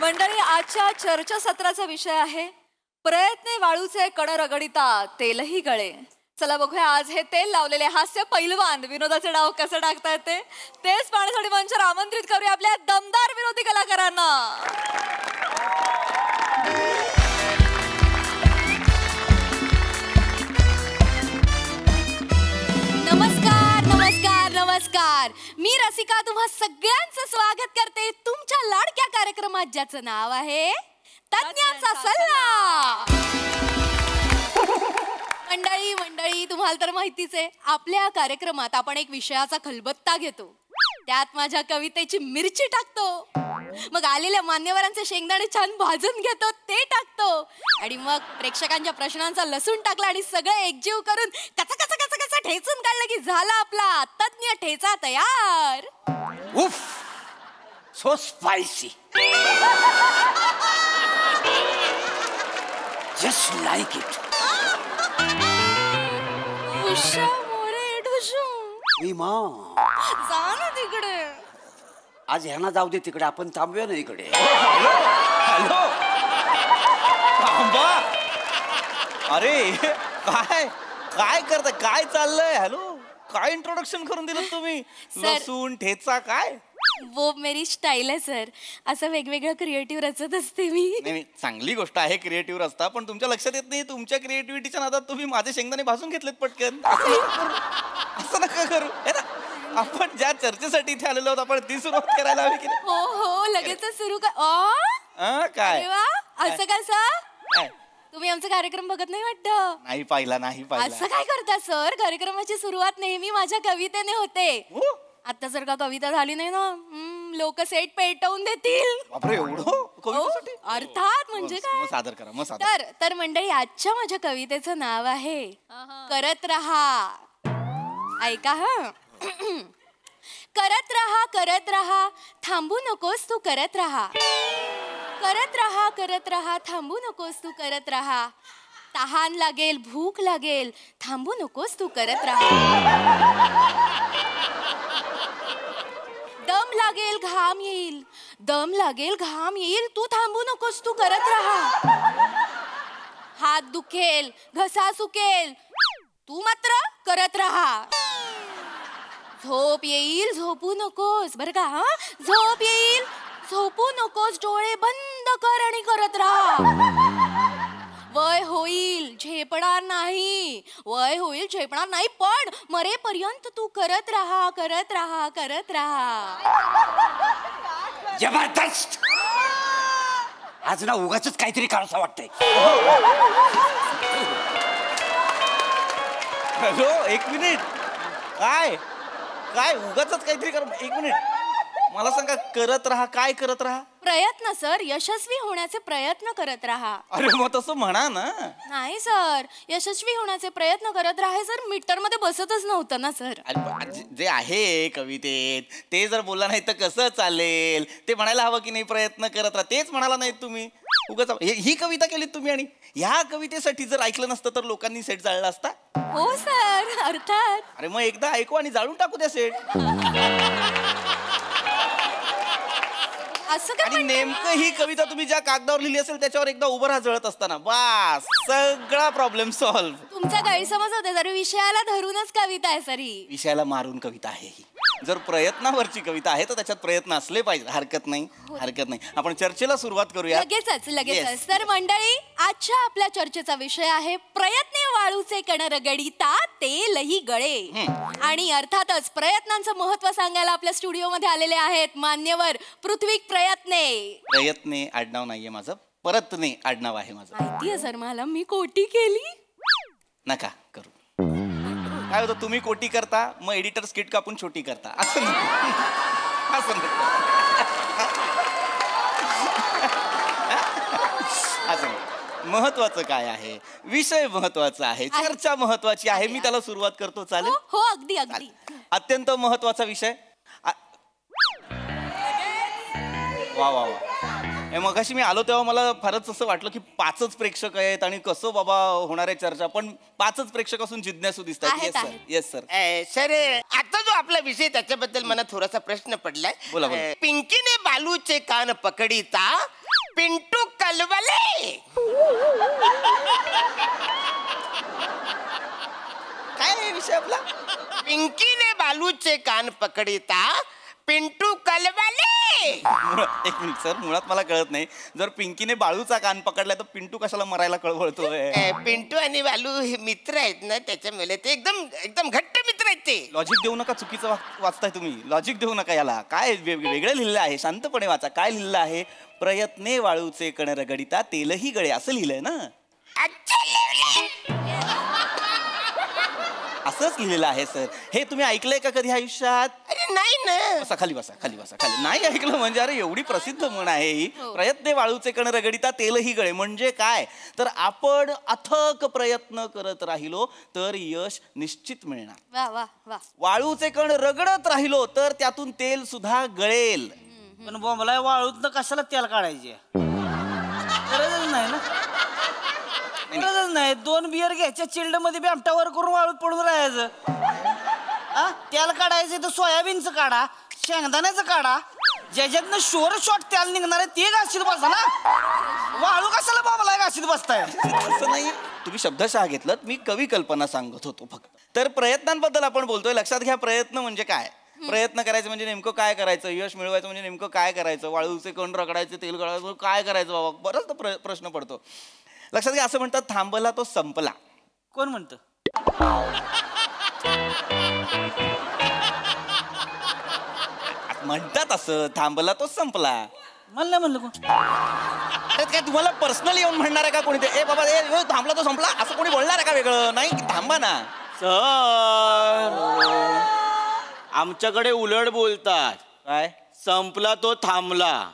मंडळी, आजच्या चर्चासत्राचा विषय आहे प्रयत्ने वाळूचे कण रगडिता तेलही गळे. चला बघूया आज हे तेल लावलेले हास्य पैलवान विनोदाचे डाव कसं टाकता येते तेच पाहण्यासाठी मंचावर आमंत्रित करूया आपल्या दमदार विरोधी कलाकारांना. नमस्कार नमस्कार नमस्कार. मी रसिका तुम्हा सगळ्यांचं स्वागत करते तुमच्या लाडक्या कार्यक्रमात ज्याचं नाव आहे तज्ञांचा सल्ला. मंडळी तुम्हाला तर माहितीच आहे आपल्या कार्यक्रमात आपण एक विषयाचा खलबत्ता घेतो, त्यात माझ्या कवितेची मिरची टाकतो, मग आलेल्या मान्यवरांचे शेंगदाणे छान भाजून घेतो ते टाकतो आणि मग प्रेक्षकांच्या प्रश्नांचा लसूण टाकला आणि सगळे एकजीव करून कचा कचा कचा कचा ठेचून काढलं की झाला आपला तज्ञ ठेचा तयार. उफ, so spicy, just like it. जा ना तिकडे. आज ह्यांना जाऊ दे तिकडे, आपण थांबूया ना इकडे. हॅलो, थांबा. अरे काय काय करताय, काय चाललंय? हॅलो, काय इंट्रोडक्शन करून दिलं तुम्ही? लसूण ठेचा काय? वो मेरी स्टाईल आहे सर, असं वेगवेगळं क्रिएटिव्ह रचत असते मी. नाही, चांगली गोष्ट आहे क्रिएटिव्ह रस्ता, पण तुमच्या लक्षात येत नाही तुमच्या क्रिएटिव्हिटीच्या नादात तुम्ही माझे शेंगदाणे भाजून घेतलेत पटकन. असं नका करू. आपण ज्या चर्चेसाठी इथे आलेलो आहोत आपण ती सुरुवात करायला हवी की नाही? हो हो, लगेच सुरू कर. काय असं कसं? काय तुम्ही आमचा कार्यक्रम बघत नाही वाटतं? नाही पाहिला, नाही पाहिला. असं काय करता सर? कार्यक्रमाची सुरुवात नेहमी माझ्या कवितेने होते. आता जर का कविता झाली नाही ना लोक सेट पेटवून देतील. बापरे, एवढं कवितेसाठी? अर्थात, म्हणजे काय. सादर करा मग सादर. तर मंडळी, आजच्या माझ्या कवितेचं नाव आहे करत रहा. ऐका हा. करत रहा थांबू नकोस तू करत राहा. करत राहा थांबू नकोस तू करत राहा. तहान लागेल भूक लागेल थांबू नकोस तू करत राहा. दम लागेल घाम येईल तू थांबू नकोस तू करत राहा. हात दुखेल घसा सुकेल तू मात्र करत राहा. झोप येईल झोपू नकोस, बरं का? हा, झोप येईल झोपू नकोस, डोळे बंद कर आणि करत राहा. वय होईल झेपणार नाही पण मरेपर्यंत तू करत राहा. जबरदस्त. आज ना उगाच काहीतरी करावंसं वाटतंय. हॅलो, एक मिनिट. काय काय उगाच काहीतरी कर. एक मिनिट, मला सांगा, करत राहा काय करत राहा? प्रयत्न सर, यशस्वी होण्याचे प्रयत्न करत राहा. अरे मग तसं म्हणा ना. नाही सर, यशस्वी होण्याचे प्रयत्न करत राहा सर मीटर मध्ये बसतच नव्हतं ना सर. अरे जे आहे कवितेत ते जर बोलला नाही तर कसं चालेल? ते म्हणायला हवं की नाही प्रयत्न करत राहा, तेच म्हणाला नाहीत तुम्ही. उगाच ही कविता केलीत तुम्ही आणि ह्या कवितेसाठी जर ऐकलं नसतं तर लोकांनी सेट जाळला असता. हो सर, अर्थात. अरे मग एकदा ऐकू आणि जाळून टाकू द्या सेट. आणि नेमकं ही कविता तुम्ही ज्या कागदावर लिहिली असेल त्याच्यावर एकदा उभं राहा जळत असताना, बस सगळा प्रॉब्लेम सॉल्व्ह. तुमचा गैरसमज होते सर, विषयाला धरूनच कविता आहे सर ही. विषयाला मारून कविता आहे ही. जर प्रयत्नावरची कविता आहे तर त्याच्यात प्रयत्न असले पाहिजे. हरकत नाही. आपण चर्चेला सुरुवात करूया लगेचच. तर मंडळी, आजच्या आपल्या चर्चेचा विषय आहे प्रयत्ने वाळूचे कण रगडिता तेलही गळे. आणि अर्थातच प्रयत्नांचं महत्व सांगायला आपल्या स्टुडिओमध्ये आलेले आहेत मान्यवर पृथ्वी प्रयत्ने. आडनाव नाहीये माझं, परतने आडनाव आहे माझं. माहितीये सर मला, मी कोटी केली. नका करू. काय होतं, तुम्ही कोटी करता मग एडिटर स्किट कापून छोटी करता. असं महत्वाचं काय आहे, विषय महत्वाचा आहे, चर्चा महत्वाची आहे. मी त्याला सुरुवात करतो, चालेल? हो, अगदी. अत्यंत महत्वाचा विषय. वा वा वा. मगाशी मी आलो तेव्हा मला फारच असं वाटलं की 5च प्रेक्षक आहेत आणि कसं बाबा होणार आहे चर्चा, पण 5च प्रेक्षक असून जिज्ञासू दिसतात. Yes sir. सर, आता जो आपला विषय त्याच्याबद्दल मला थोडासा प्रश्न पडलाय. बोला. पिंकीने बालूचे कान पकडिता पिंटू कलवले. काय आहे विषय आपला? पिंकीने बालूचे कान पकडिता पिंटू कलवले. एक मिनिट सर, मुळात मला कळत नाही, जर पिंकीने बाळूचा कान पकडला तर पिंटू कशाला मरायला कळवळतोय? पिंटू आणि बालू हे मित्र आहेत ना, त्याच्यामुळे ते एकदम एकदम घट्ट मित्र आहेत ते. लॉजिक देऊ नका, चुकीचं वाचताय तुम्ही. लॉजिक देऊ नका याला. काय वेगळं लिहिलं आहे, शांतपणे वाचा. काय लिहिलं आहे? प्रयत्ने वाळूचे कण रगडिता तेलही गळे, असं लिहिलंय ना? अच्छा लिहिलंय. असंच लिहिलेलं आहे सर. हे तुम्ही ऐकलंय का कधी आयुष्यात? अरे नाही ना. बसा खाली, बसा खाली, बसा खाली. नाही ऐकलं म्हणजे? अरे एवढी प्रसिद्ध म्हण आहे ही. प्रयत्ने वाळूचे कण रगडिता तेलही गळे म्हणजे काय? तर आपण अथक प्रयत्न करत राहिलो तर यश निश्चित मिळणार. वा वा वा. वाळूचे कण रगडत राहिलो तर त्यातून तेल सुद्धा गळेल. पण बोंबलाय वाळूत कशाला तेल काढायचे? गरजच नाही ना, गरजच नाही. 2 बियर घ्यायच्या चिल्ड मध्ये बॅमटावर करून वाळूत पडून राहायचं. तेल काढायचं तर सोयाबीनचं काढा, शेंगदाण्याचं काढा, ज्याच्यातनं शॉर्ट तेल निघणार आहे ते घाशीत बसा ना. वाळू कशाला बोंबलाय घाशीत बसताय? असं नाही, तुम्ही शब्दशः घेतलं. मी कवी कल्पना सांगत होतो फक्त. तर प्रयत्नांबद्दल आपण बोलतोय. लक्षात घ्या, प्रयत्न म्हणजे काय? प्रयत्न करायचं म्हणजे नेमकं काय करायचं? यश मिळवायचं म्हणजे नेमकं काय करायचं? वाळूचे कण रगडायचे, तेल गळायचं, काय करायचं बाबा? बराच प्रश्न पडतो. लक्षात घ्या, असं म्हणतात थांबला तो संपला. कोण म्हणतं? म्हणतात असं, थांबला तो संपला. मला नाही म्हणलं कोण. अरे काय तुम्हाला पर्सनली येऊन म्हणणार आहे का कोणी? ते ए बाबा ए थांबला तो संपला असं कोणी बोलणार आहे का वेगळं? नाही, थांबा ना सर. आमच्याकडे उलट बोलतात. काय संपला तो थांबला.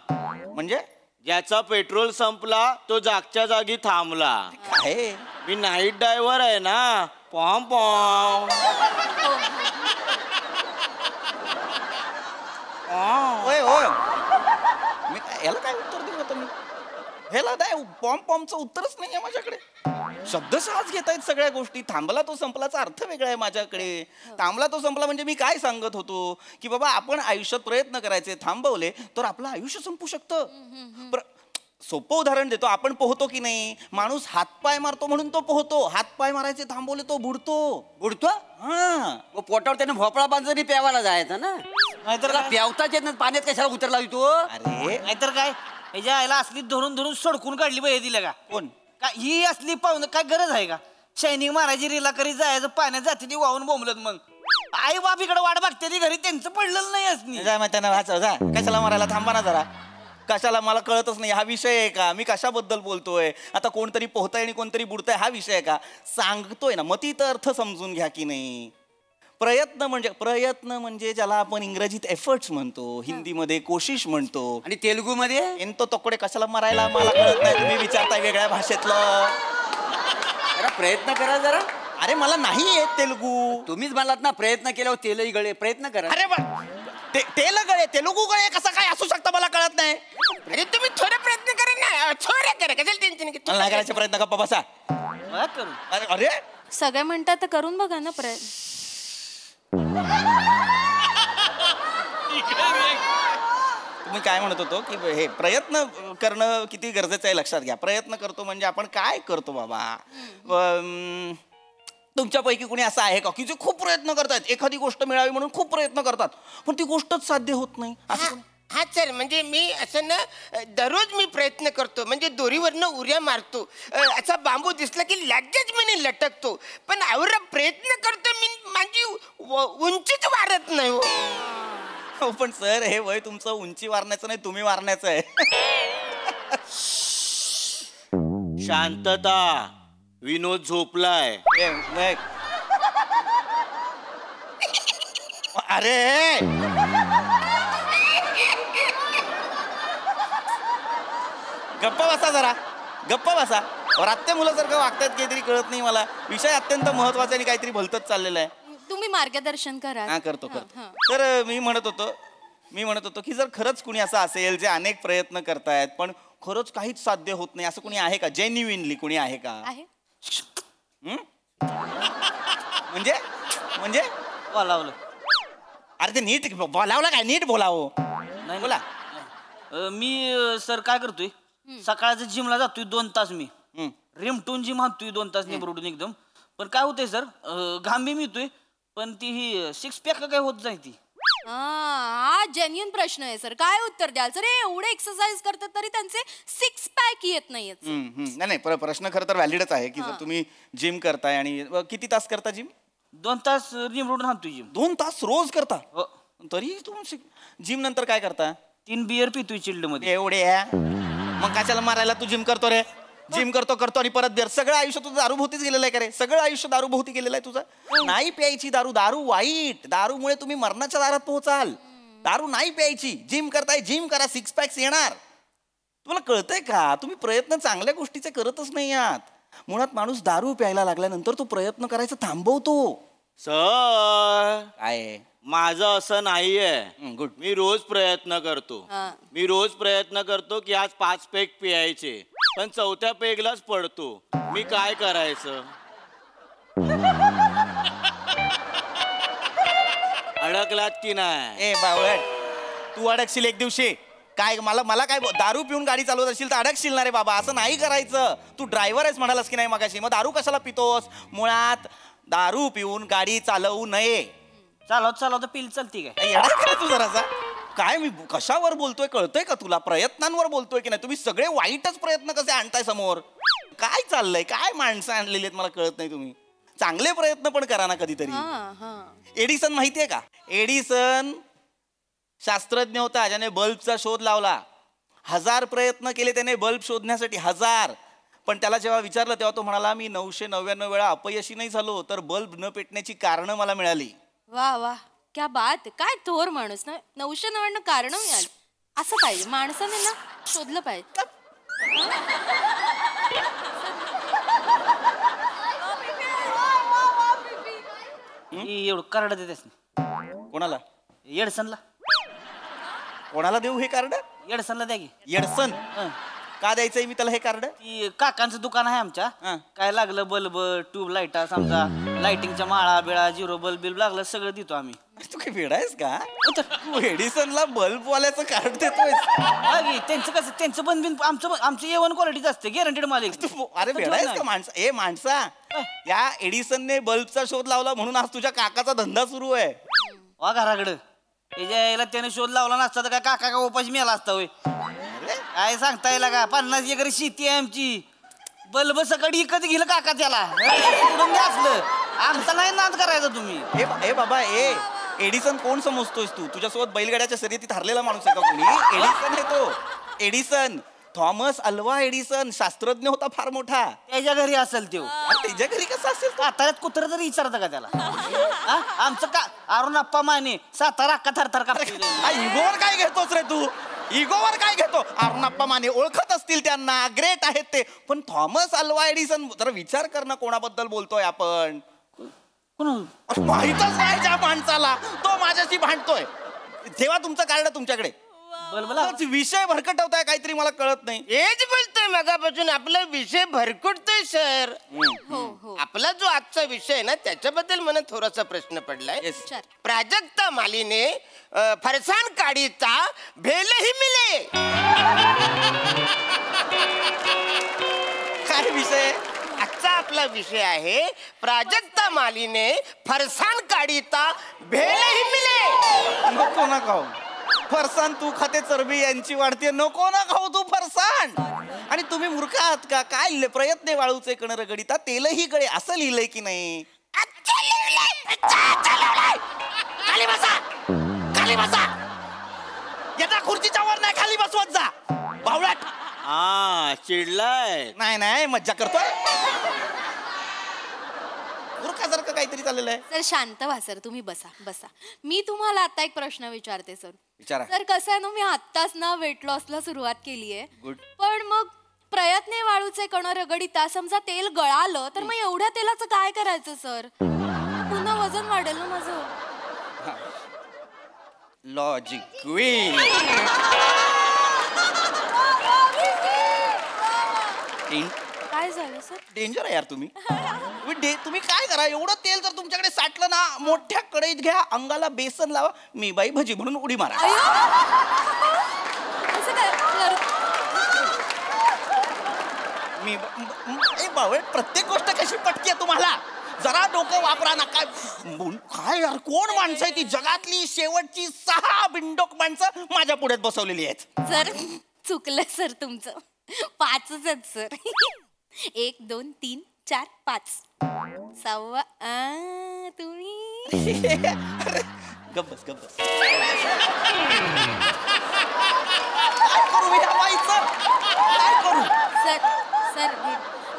म्हणजे? ज्याचा पेट्रोल संपला तो जागच्या जागी थांबला. काय? मी नाईट ड्रायव्हर आहे ना. पॉम पॉम. होय होय. मी याला काय उत्तर देऊ आता? मी ह्याला काय पॉमचं उत्तरच नाही आहे माझ्याकडे. शब्दशःच घेत आहेत सगळ्या गोष्टी. थांबला तो संपलाचा अर्थ वेगळा आहे माझ्याकडे. थांबला तो संपला म्हणजे मी काय सांगत होतो की बाबा आपण आयुष्यात प्रयत्न करायचे, थांबवले तर आपलं आयुष्य संपू शकतं. सोपं उदाहरण देतो. आपण पोहतो की नाही? माणूस हातपाय मारतो म्हणून तो पोहतो. हातपाय मारायचे थांबवले तो बुडतो. बुडतो? हा, पोटावर त्याने भोपळा बांधून प्यावायला जायचं ना. नाहीतर काय? प्यावताच येत नाही, पाण्यात कशाला उतरला तो? अरे नाहीतर काय? ह्याच्या आईला असली धरून धरून सडकून काढली पाहिजे दिल्या का? कोण? काय ही असली पाहुणं काय गरज आहे का? शायनिंग मारायची, रिला करी जायचं, पाण्यात जाते ती वाहून बोंबलत. मग आई बाप इकडे वाट बघते ती घरी, त्यांचं पडलेलं नाही असली. जा माहिती ना, वाचा जा. कशाला मारायला? थांबा ना जरा. कशाला? मला कळतच नाही हा विषय आहे का? मी कशाबद्दल बोलतोय? आता कोणतरी पोहताय आणि कोणतरी बुडताय हा विषय आहे का? सांगतोय ना, मतीत अर्थ समजून घ्या की नाही. प्रयत्न म्हणजे ज्याला आपण इंग्रजीत एफर्ट्स म्हणतो, हिंदीमध्ये कोशिश म्हणतो, आणि तेलुगू मध्ये एंतो तोकडे. कशाला मारायला? मला कळत नाही. तुम्ही विचारताय वेगळ्या भाषेतलं. जरा प्रयत्न करा जरा. अरे मला नाही येत तेलुगू. तुम्हीच म्हणालात ना प्रयत्न केल्यावर तेलही गळे. प्रयत्न करा. अरे तेलुगू गळे कसं काय असू शकतं मला कळत नाही. अरे तुम्ही थोडा प्रयत्न करा ना. थोडा करा, कशाला टेन्शन मला नाही करायचे प्रयत्न. गप्पा बसा. बघा करू. अरे सगळे म्हणतात तर करून बघा ना प्रयत्न. तुम्ही काय म्हणत होतो की हे प्रयत्न करणं किती गरजेचं आहे लक्षात घ्या. प्रयत्न करतो म्हणजे आपण काय करतो बाबा? तुमच्यापैकी कोणी असं आहे का की जे खूप प्रयत्न करतात, एखादी गोष्ट मिळावी म्हणून खूप प्रयत्न करतात पण ती गोष्टच साध्य होत नाही? असं हा सर, म्हणजे मी असं ना दररोज मी प्रयत्न करतो, म्हणजे दोरीवरनं उड्या मारतो, असा बांबू दिसला की लगेच मी लटकतो, पण एवढा प्रयत्न करतो मी, माझी उंचीच वाढत नाही. हो पण सर, हे वय तुमचं उंची वारण्याचं नाही, तुम्ही वारण्याचं आहे. शांतता. विनोद झोपलाय. अरे गप्पा बसा जरा, गप्पा बसा. रात्या मुलासारखं वागतायत, काहीतरी कळत नाही मला. विषय अत्यंत महत्वाचा आणि काहीतरी भलतच चाललेलं आहे. तुम्ही मार्गदर्शन करा. हा करतो. तर मी म्हणत होतो की जर खरंच कुणी असं असेल जे अनेक प्रयत्न करतायत पण खरंच काहीच साध्य होत नाही, असं कुणी आहे का? जेन्युइनली कुणी आहे का? आहे. म्हणजे बोलावलं. अरे ते नीट बोलावलं काय? नीट बोलावं. नाही बोला. मी सर काय करतोय, सकाळचं जिमला जातोय 2 तास मी हम्म. रिमटून जिम हाणतोय 2 तास निबडून एकदम. पण काय होतंय सर, घाम बी मिळतोय पण ती ही 6 पॅक काय होत जाय ती. हा जेन्युन प्रश्न आहे सर. काय उत्तर द्याल सर? एवढे एक्सरसाइज करतात तरी त्यांचे 6 पॅक येत नाहीयेत. नाही नाही प्रश्न खरं तर व्हॅलिडच आहे की जर तुम्ही जिम करताय आणि किती तास करता जिम? 2 तास निबडून हाणतोय जिम. 2 तास रोज करता? हो. तरी तुम्ही जिम नंतर काय करता? 3 बियर पितोय चिल्ड मध्ये. एवढे मग कशाला मारायला तू जिम करतो रे? जिम करतो आणि परत बिअर. सगळं आयुष्य तुझं दारूभोवतीच गेलेलं आहे का रे? सगळं आयुष्य दारूभोवती गेलेलं आहे तुझं. नाही प्यायची दारू. दारू वाईट. दारूमुळे तुम्ही मरणाच्या दारात पोहोचाल. दारू नाही प्यायची. जिम करताय, जिम करा, 6 पॅक्स येणार. तुम्हाला कळतंय का? तुम्ही प्रयत्न चांगल्या गोष्टीचे करतच नाही आहात. मुळात माणूस दारू प्यायला लागल्यानंतर तो प्रयत्न करायचा थांबवतो. सर काय माझं असं नाहीये. गुड. मी रोज प्रयत्न करतो. मी रोज प्रयत्न करतो की आज 5 पेग पियायचे, पण 4थ्या पेगलाच पडतो. मी काय करायचं? अडकलात की नाही? ए बावळट, तू अडकशील एक दिवशी. काय मला काय दारू पिऊन गाडी चालवत असेल तर अडकशील ना रे बाबा. असं नाही करायचं. तू ड्रायव्हर आहेस म्हणालास की नाही मगाशी, मग दारू कशाला पितोस? मुळात दारू पिऊन गाडी चालवू नये. चालवत पिल चालती काय? येणार का तू जरासा? काय मी कशावर बोलतोय कळतंय का तुला? प्रयत्नांवर बोलतोय की नाही? तुम्ही सगळे वाईटच प्रयत्न कसे आणताय समोर? काय चाललंय? काय माणसं आणलेली आहेत मला कळत नाही. तुम्ही चांगले प्रयत्न पण करा ना कधीतरी. एडिसन माहितीये का? एडिसन शास्त्रज्ञ होता ज्याने बल्बचा शोध लावला. 1000 प्रयत्न केले त्याने बल्ब शोधण्यासाठी, 1000. पण त्याला जेव्हा विचारलं तेव्हा तो म्हणाला मी 999 वेळा अपयशी नाही झालो, तर बल्ब न पेटण्याची कारणं मला मिळाली. वा वा क्या बात. काय थोर माणूस ना. 999 कारण मिळाली. असं पाहिजे माणसाने ना, शोधलं पाहिजे. एवढं कार्ड देतेस कोणाला? येडसनला. कोणाला देऊ हे कार्ड? येडसनला द्या की. येडसन का द्यायचंय मी त्याला हे कार्ड? ती काकांचं दुकान आहे आमच्या. काय लागलं बल्ब, ट्यूब लाईटा, समजा लाइटिंगच्या माळा बिळा, 0 बल्ब लागलं सगळं देतो आम्ही. तू काही वेडा आहेस का? तू एडिसनला बल्ब वाल्याचं कार्ड देतोय? त्यांचं कसं, त्यांचं पण बिन आमचं A1 क्वालिटीच असते, गॅरंटेड मालिक. अरे वेडा आहेस का माणसा? ए माणसा, या एडिसनने बल्बचा शोध लावला म्हणून आज तुझ्या काकाचा धंदा सुरू आहे. वा घराकडं यायला त्याने शोध लावला नसता तर काय काका का उपाशी मेला असता होय? काय सांगता येईल का? 50 एकर शेती आहे आमची. बल्ब सकाळी इकत गेलं काका त्याला. सोडून द्या असलं. आमचा नाही नाद करायचा तुम्ही. ए बाबा एडिसन कोण समजतोयस तू? तुझ्यासोबत बैलगाड्याच्या शर्यतीत हरलेला माणूस आहे का कोणी? एडिसन आहे तो. एडिसन, थॉमस अल्वा एडिसन, शास्त्रज्ञ होता फार मोठा. त्याच्या घरी असेल तो. त्याच्या घरी कसं असेल? साताऱ्यात कुत्र तरी विचारतं का त्याला? आमचं का अरुण अप्पा माने सातारा अक्का थरथर का? इगोवर काय घेतोस रे तू? इगोवर काय घेतो? अरुणप्पा माने ओळखत असतील त्यांना, ग्रेट आहेत ते. पण थॉमस अल्वा एडिसन, जरा विचार कर ना कोणाबद्दल बोलतोय आपण. माहितच नाही ज्या माणसाला, तो माझ्याशी भांडतोय. ठेवा तुमचं कार्ड तुमच्याकडे. विषय भरकटवताय काहीतरी मला कळत नाही. हेच बोलतोय मगापासून. आपला विषय भरकटतोय सर. आपला जो आजचा विषय आहे ना त्याच्याबद्दल मला थोडासा प्रश्न पडलाय. प्राजक्ता मालीने फरसान काढीचा भेलही मिले. काय विषय? आजचा आपला विषय आहे प्राजक्ता मालीने फरसान काढीचा भेलही मिले. नको ना खाऊ फरसान, तू खाते चरबी यांची वाढते. नको ना खाऊ तू फरसान. आणि तुम्ही मूर्ख आहात का? काय लिहिले? प्रयत्न वाळूचे कण रगडिता तेलही गळे, असं लिहिलंय की नाही? खाली बसा, खाली बसा. याचा खुर्चीच्या वर नाही खाली बसवत जा बावळट. चिडलाय? नाही मज्जा करतोय. मूर्खासारखं काहीतरी चाललेलं आहे. सर शांत व्हा सर. तुम्ही बसा. मी तुम्हाला आता एक प्रश्न विचारते सर. विचारा. सर कसं आहे ना, मी आत्ताच ना वेट लॉसला सुरुवात केली आहे. गुड. पण मग प्रयत्न वाळूचे कण रगडिता समजा तेल गळालं तर मग एवढ्या तेलाचं काय करायचं सर? पुन्हा वजन वाढेल ना माझं. Logic queen. काय झालं सर? डेंजर आहे यार तुम्ही. तुम्ही काय करा, एवढं तेल जर तुमच्याकडे साठलं ना, मोठ्या कढईत घ्या, अंगाला बेसन लावा, मी बाई भजी म्हणून उडी मारा. बावळे प्रत्येक गोष्ट कशी पटते तुम्हाला? जरा डोकं वापरा ना. काय यार, कोण माणसं आहे ती? जगातली शेवटची 6 बिंडोक माणसं माझ्या पुढ्यात बसवलेली आहेत. सर चुकलं सर तुमचं. 5च आहेत सर. 1 2 3 4 5. 6 तुम्ही. गप्पस गप्पस. काय करू मी या बाईचं? काय करू? सर सर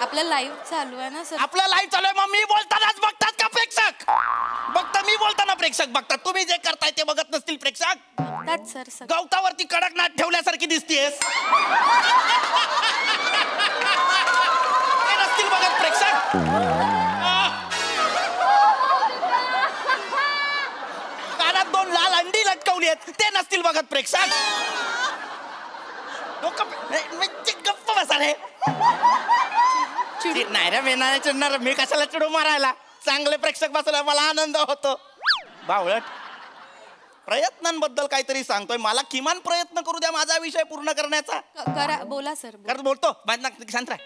आपलं लाईव्ह चालू आहे ना सर. आपला लाईव्ह चालू आहे, मग मी बोलतानाच बघतात का प्रेक्षक? बघता मी बोलताना प्रेक्षक बघतात. तुम्ही जे करताय ते बघत नसतील प्रेक्षक? बघतात सर. सर गवतावरती कडकनाथ ठेवल्यासारखी दिसतीयस. ते नसतील बघत प्रेक्षक. कानात 2 लाल अंडी लटकवली आहेत, ते नसतील बघत प्रेक्षक. गप्प बसा रे. नाही रे, मी चिडणार. मी कशाला चिडू मारायला? चांगले प्रेक्षक बसले, मला आनंद होतो. बावळट, प्रयत्नांबद्दल काहीतरी सांगतोय. मला किमान प्रयत्न करू द्या माझा विषय पूर्ण करण्याचा. करा बोला सर. बोलतो शांत राह.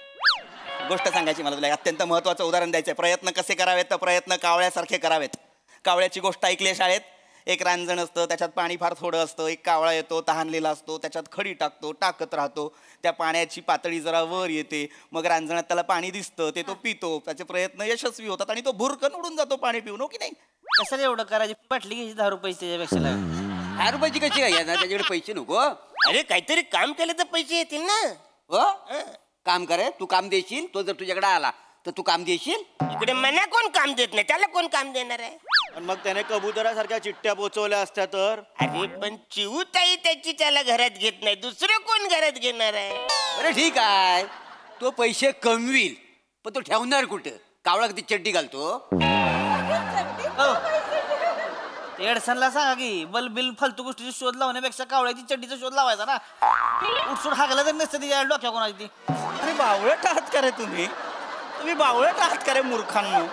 गोष्ट सांगायची मला तुला. अत्यंत महत्वाचं उदाहरण द्यायचंय. प्रयत्न कसे करावेत तर प्रयत्न कावळ्यासारखे करावेत. कावळ्याची गोष्ट ऐकली आहे शाळेत. एक रांजण असतं, त्याच्यात पाणी फार थोडं असतं. एक कावळा येतो, तहानलेला असतो, त्याच्यात खडी टाकतो, टाकत राहतो. त्या पाण्याची पातळी जरा वर येते, मग रांजणात त्याला पाणी दिसतं, ते तो पितो. त्याचे प्रयत्न यशस्वी होतात आणि तो भुरकन उडून जातो पाणी पिऊन. हो की नाही? कशाला एवढं करायची? बाटली घ्यायची 10 रुपयाची त्याच्यापेक्षा. 10 रुपयाची कशी काय येणार? त्याच्याकडे पैसे नको. अरे काहीतरी काम केलं तर पैसे येतील ना. हो काम करे. तू काम देशील. तो जर तुझ्याकडे आला तर तू काम देशील. इकडे मना कोण काम देत नाही, त्याला कोण काम देणार आहे? आणि मग त्याने कबुतरासारख्या चिठ्ठ्या पोचवल्या असत्या तर. अरे पण चिवताई त्याची त्याला घरात घेत नाही, दुसरं कोण घरात घेणार आहे? अरे ठीक आहे, तो पैसे कमवील, पण तो ठेवणार कुठं? कावळा किती चड्डी घालतो. एडसनला सांगा की बल बिल फालतू गोष्टीचा शोध लावण्यापेक्षा कावळ्याची चड्डीचा शोध लावायचा ना. उठसूट हागला तर नसतं तिच्या डोक्या कोणाची ती. अरे बावळट आहात का रे तुम्ही? तुम्ही बावळट आहात का रे मूर्खांनो?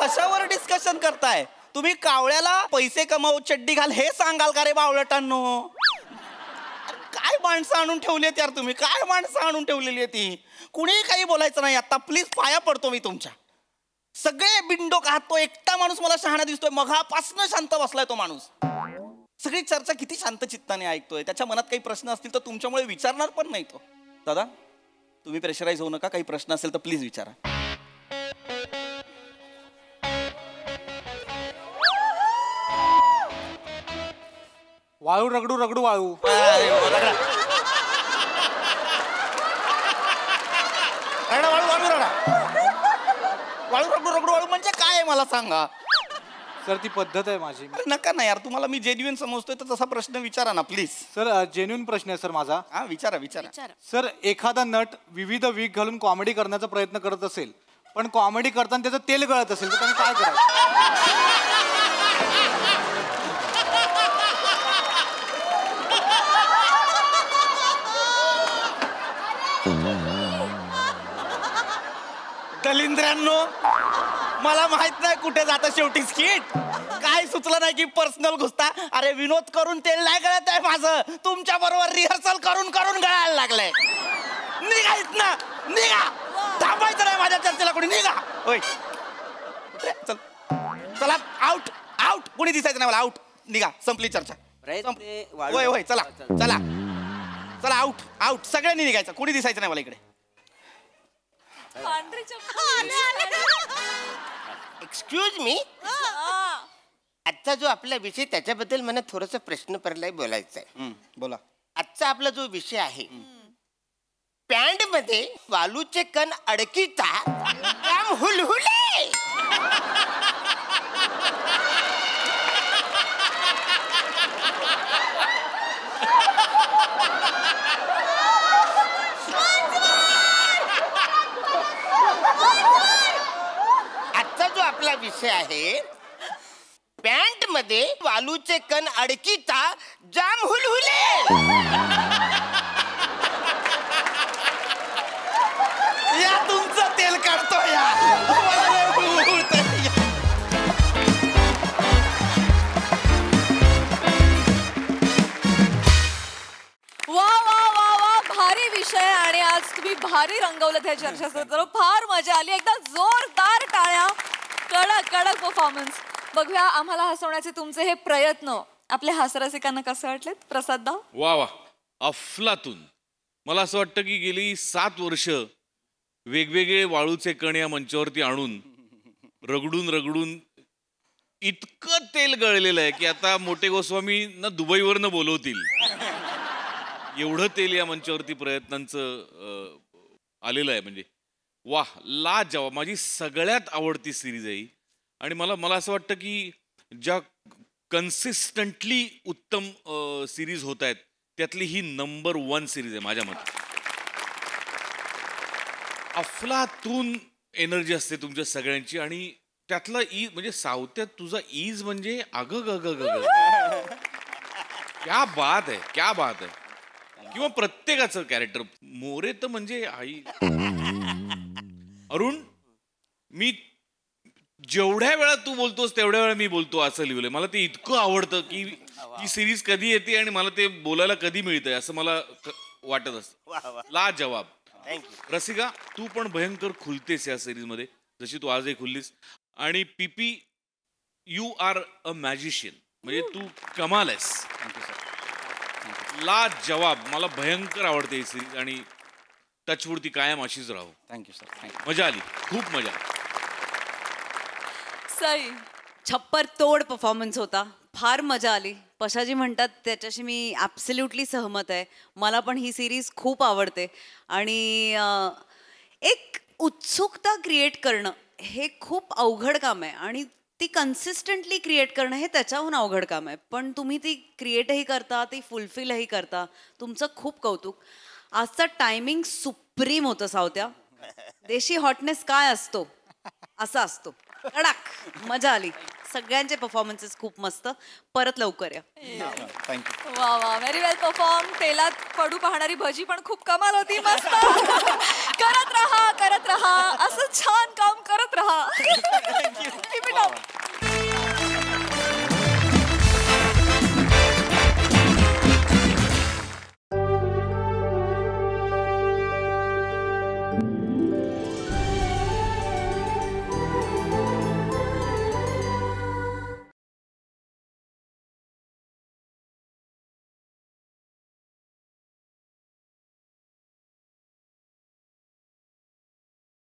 कशावर डिस्कशन करताय तुम्ही? कावळ्याला पैसे कमावू, चड्डी घाल हे सांगाल का रे बावळटांनो? काय माणसं आणून ठेवली यार तुम्ही? काय माणसं आणून ठेवलेली आहे ती? कुणी काही बोलायचं नाही आता प्लीज. पाया पडतो मी तुमच्या. सगळे बिंडोक आहात. तो एकटा माणूस मला शहाणा दिसतोय. मघापासनं शांत बसलाय तो माणूस. सगळी चर्चा किती शांत चित्ताने ऐकतोय. त्याच्या मनात काही प्रश्न असतील तर तुमच्यामुळे विचारणार पण नाही तो. दादा तुम्ही प्रेशराईज होऊ नका. काही प्रश्न असेल तर प्लीज विचारा. वाळू रगडू रगडू वाळू. वाळू रगडू रगडू वाळू म्हणजे काय आहे मला सांगा. सर ती पद्धत आहे माझी. नका ना यार, तुम्हाला मी जेन्युइन समजतोय तर तसा प्रश्न विचारा ना प्लीज. सर जेन्युइन प्रश्न आहे सर माझा. हा विचारा विचारा. सर एखादा नट विविध वीक घालून कॉमेडी करण्याचा प्रयत्न करत असेल, पण कॉमेडी करताना त्याचं तेल गळत असेल तर त्यांनी काय करायचं? दलिंद्रांनो मला माहित नाही कुठे जातं शेवटी स्किट. काय सुचलं नाही की पर्सनल घुसता. अरे विनोद करून तेल नाही गळत आहे माझं. तुमच्या बरोबर रिहर्सल करून करून गळायला लागलंय. निघायच ना, निघा. थांबायचं नाही माझ्या चर्चेला कोणी. निघा. होय चल चला. Out out. कोणी दिसायचं नाही मला. आउट. निघा. संपली चर्चा. होय होय चला चला चला. Out out. सगळ्यांनी निघायचं. कोणी दिसायचं नाही मला इकडे. एक्सक्यूज मी, आजचा जो आपला विषय त्याच्याबद्दल मला थोडासा प्रश्न पडलाय, बोलायचा आहे. बोला. आजचा आपला जो विषय आहे, पॅन्ट मध्ये वालूचे कण अडकीता काम हुलहुले. आजचा जो आपला विषय आहे, पॅन्ट मध्ये वालूचे कण अडकीता जाम हुलहुले. या तुमचं तेल काढतो या. वा वा वा वा, भारी विषय. आणि आज तुम्ही भारी रंगवलं त्या चर्चासत्र. फार मजा आली. एकदा जोरदार टाळ्या. कडक कडक परफॉर्मन्स. बघूया आम्हाला हसवण्याचे तुमचे हे प्रयत्न आपल्या हास्यरसिकांना कसे वाटलेत? प्रसाद दा. वा वा, अफलातून. मला असं वाटतं की गेली 7 वर्ष वेगवेगळे वाळूचे कण या मंचावरती आणून रगडून रगडून इतकं तेल गळलेलं आहे की आता मोठे गोस्वामी ना दुबईवरनं बोलवतील एवढं तेल या मंचावरती प्रयत्नांचं आलेलं आहे. म्हणजे वाह, ला जवाब. माझी सगळ्यात आवडती सिरीज आहे ही. आणि मला असं वाटतं की ज्या कन्सिस्टंटली उत्तम सिरीज होत आहेत त्यातली ही नंबर 1 सिरीज आहे माझ्या मते. अफलातून एनर्जी असते तुमच्या सगळ्यांची. आणि त्यातला म्हणजे सावत्यात तुझा ईज म्हणजे अग ग ग ग ग, क्या बात आहे, क्या बात आहे. किंवा प्रत्येकाचं कॅरेक्टर. मोरे तर म्हणजे आई. अरुण, मी जेवढ्या वेळा तू बोलतोस तेवढ्या वेळा मी बोलतो असं लिहिलंय. मला ते इतकं आवडतं की ही सिरीज कधी येते आणि मला ते बोलायला कधी मिळतंय असं मला वाटत असतं. ला जवाब. रसिका, तू पण भयंकर खुलतेस या सिरीज मध्ये, जशी तू आजही खुललीस. आणि पीपी, यू आर अ मॅजिशियन. म्हणजे तू कमाल आहेस. ला जवाब. मला भयंकर आवडते ही सिरीज आणि टचवूड कायम अशीच राहू. Thank you sir, thank you. मजा आली, खूप मजा. सई. छप्पर तोड परफॉर्मन्स होता. फार मजा आली. पशाजी म्हणतात त्याच्याशी मी ॲब्सल्युटली सहमत आहे. मला पण ही सिरीज खूप आवडते. आणि एक उत्सुकता क्रिएट करणं हे खूप अवघड काम आहे आणि ती कन्सिस्टंटली क्रिएट करणं हे त्याच्याहून अवघड काम आहे. पण तुम्ही ती क्रिएटही करता, ती फुलफिलही करता. तुमचं खूप कौतुक. आजचा टायमिंग सुप्रीम होतं सावत्या. देशी हॉटनेस काय असतो असा असतो. कडक. मजा आली. सगळ्यांचे परफॉर्मन्सेस खूप मस्त. परत लवकर या. थँक्यू. वा वा, व्हेरी वेल परफॉर्म. तेलात पडू पाहणारी भजी पण खूप कमाल होती. मस्त. करत राहा, करत राहा. असं छान काम करत राहा.